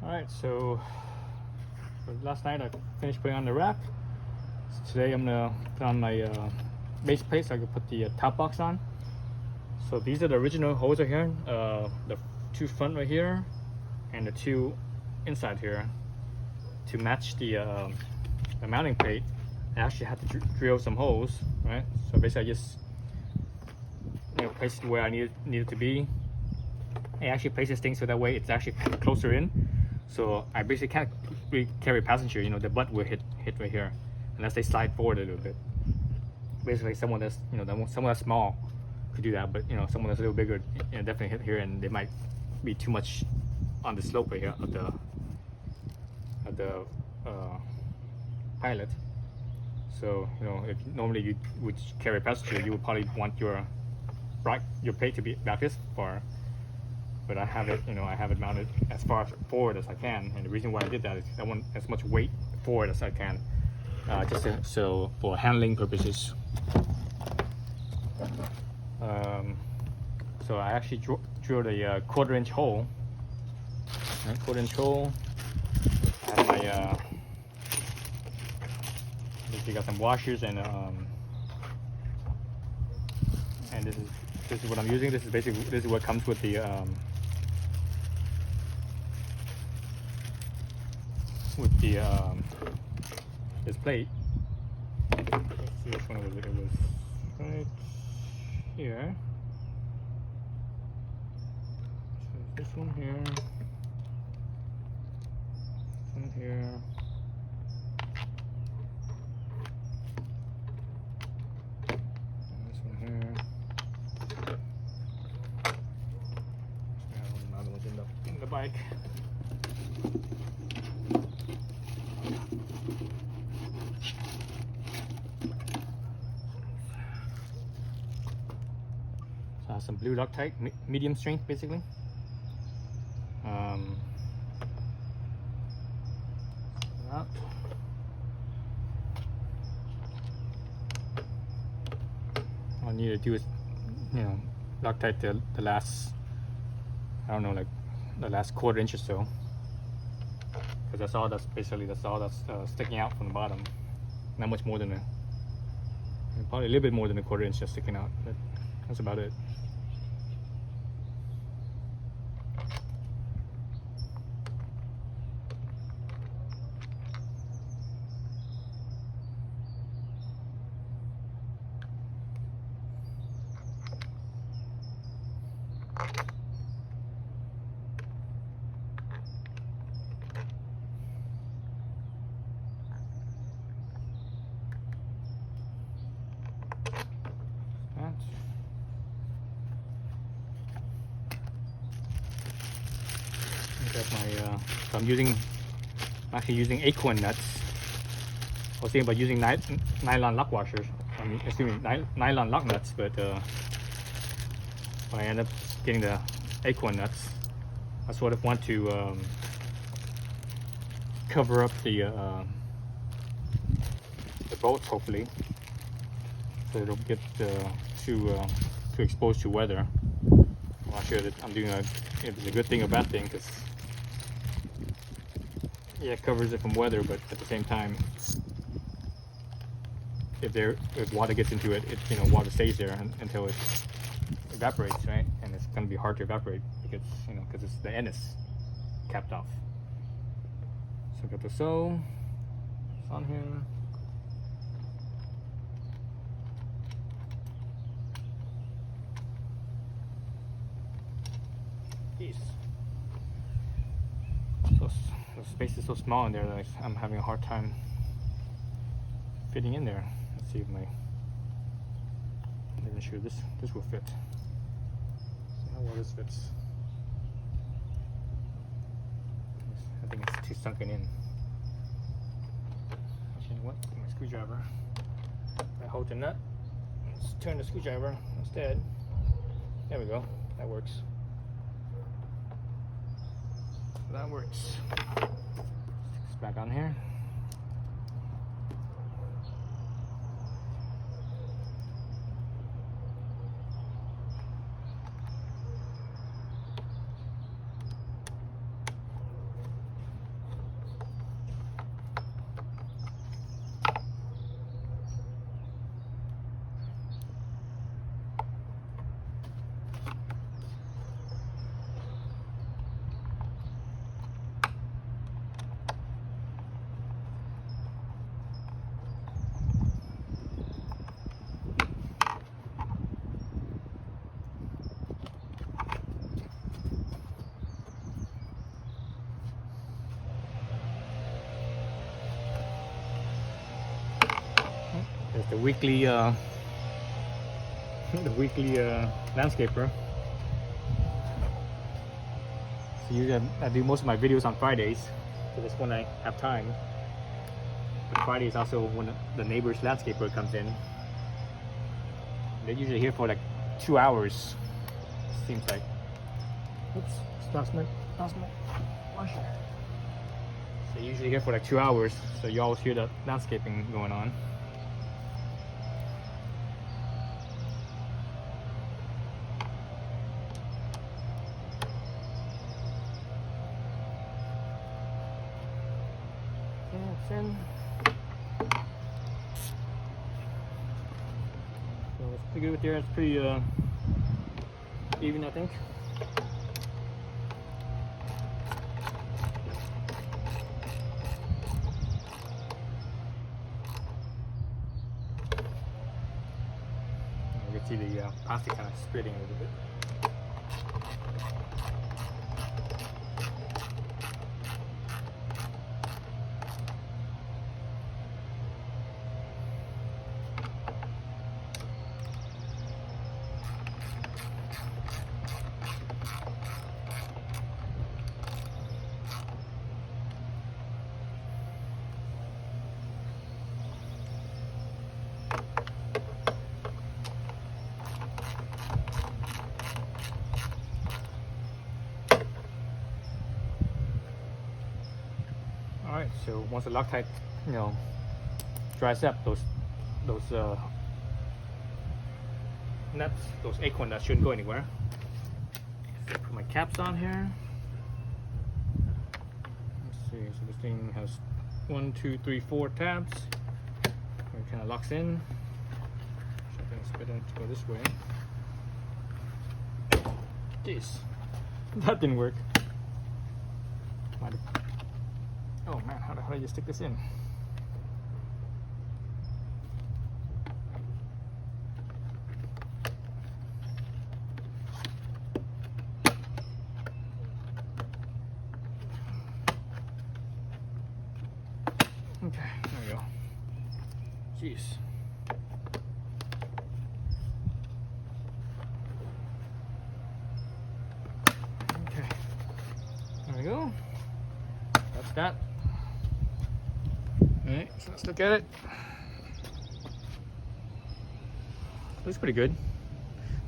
Alright, so last night I finished putting on the wrap. So today I'm gonna put on my base plate so I can put the top box on. So these are the original holes right here, the two front right here and the two inside here. To match the mounting plate, I actually had to drill some holes, right? So basically I just placed it where I need it to be. I actually place this thing so that way it's actually closer in. So I basically can't really carry passenger, the butt will hit right here unless they slide forward a little bit. Basically someone that's someone that's small could do that, but someone that's a little bigger definitely hit here, and they might be too much on the slope right here of the pilot. So if normally you would carry passenger, you would probably want your plate to be back this far, but I have it mounted as far forward as I can, and the reason why I did that is I want as much weight forward as I can, so for handling purposes. So I actually drilled a quarter-inch hole. Right, quarter-inch hole. I have my you got some washers and this is what I'm using. This is what comes with the this plate. Let's see which one was it. It was right here. So this one here. This one here. Another one's in the bike. So I have some blue Loctite, medium strength basically. All I need to do is Loctite the last, I don't know, like the last quarter inch or so, because that's all that's sticking out from the bottom. Not much more than probably a little bit more than a quarter inch just sticking out, but that's about it. Got my so I'm actually using acorn nuts. I was thinking about using nylon lock washers. Nylon lock nuts, but I end up getting the acorn nuts. I sort of want to cover up the bolt, hopefully, so it'll get too exposed to weather. I'm not sure that I'm doing if it's a good thing or bad thing, because it covers it from weather, but at the same time, if water gets into it, water stays there until it evaporates, right? And it's going to be hard to evaporate because because the end is capped off. So I got the sew. It's on here. Jeez. So the space is so small in there that I'm having a hard time fitting in there. Let's see if I'm not even sure this will fit. See how well this fits. I think it's too sunken in. Actually, you know what? My screwdriver. I hold the nut. Let's turn the screwdriver instead. There we go. That works. That works. It's back on here. There's the weekly landscaper. So usually I do most of my videos on Fridays, so that's when I have time. But Friday is also when the neighbor's landscaper comes in. They're usually here for like 2 hours. Seems like. Oops, lost my washer. So usually here for like 2 hours, so you always hear the landscaping going on. In. So it's pretty good with there. It's pretty even, I think. You can see the plastic kind of spreading a little bit. Alright, so once the Loctite, dries up, those nuts, those acorn nuts shouldn't go anywhere. So put my caps on here. Let's see, so this thing has 1, 2, 3, 4 tabs. It kind of locks in. So I think it's better to go this way. Jeez, that didn't work. Oh man, how the hell do you stick this in? Okay, there we go. Jeez. Okay, there we go. That's that. Alright, so let's look at it. Looks pretty good.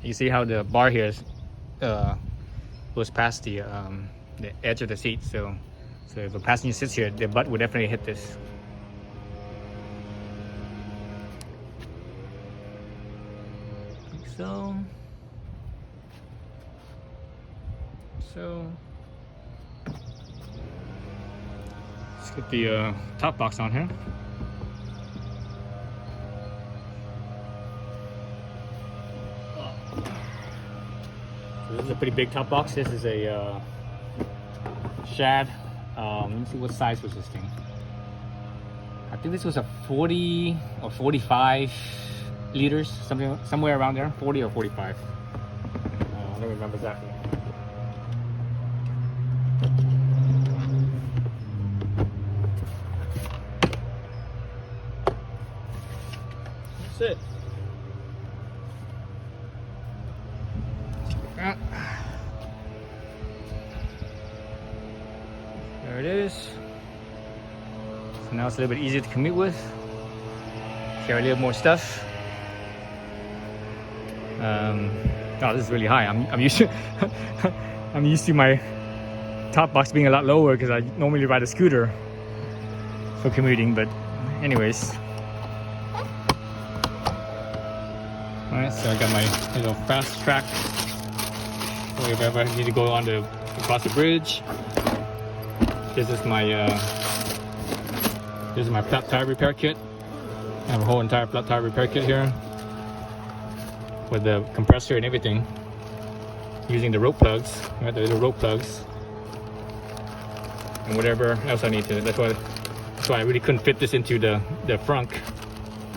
You see how the bar here is, goes past the edge of the seat. So if a passenger sits here, their butt would definitely hit this. Like so. Let's get the top box on here. So this is a pretty big top box. This is a shad. Let me see, what size was this thing? I think this was a 40 or 45 liters, somewhere around there, 40 or 45. I don't remember exactly. That's it. There it is. So now it's a little bit easier to commute with. Carry a little more stuff. Oh, this is really high. I'm used to I'm used to my top box being a lot lower because I normally ride a scooter for commuting. But anyways. Alright, so I got my little fast track. So if ever I need to go across the bridge. This is my flat tire repair kit. I have a whole entire flat tire repair kit here with the compressor and everything, using the rope plugs, right? The little rope plugs, and whatever else I need to. That's why I really couldn't fit this into the frunk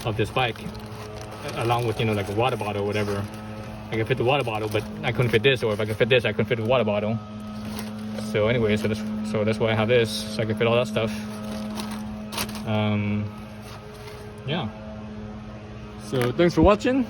of this bike, along with like a water bottle or whatever. I can fit the water bottle, but I couldn't fit this, or if I can fit this, I couldn't fit the water bottle. So anyway, so that's why I have this, so I can fit all that stuff. Yeah. So thanks for watching.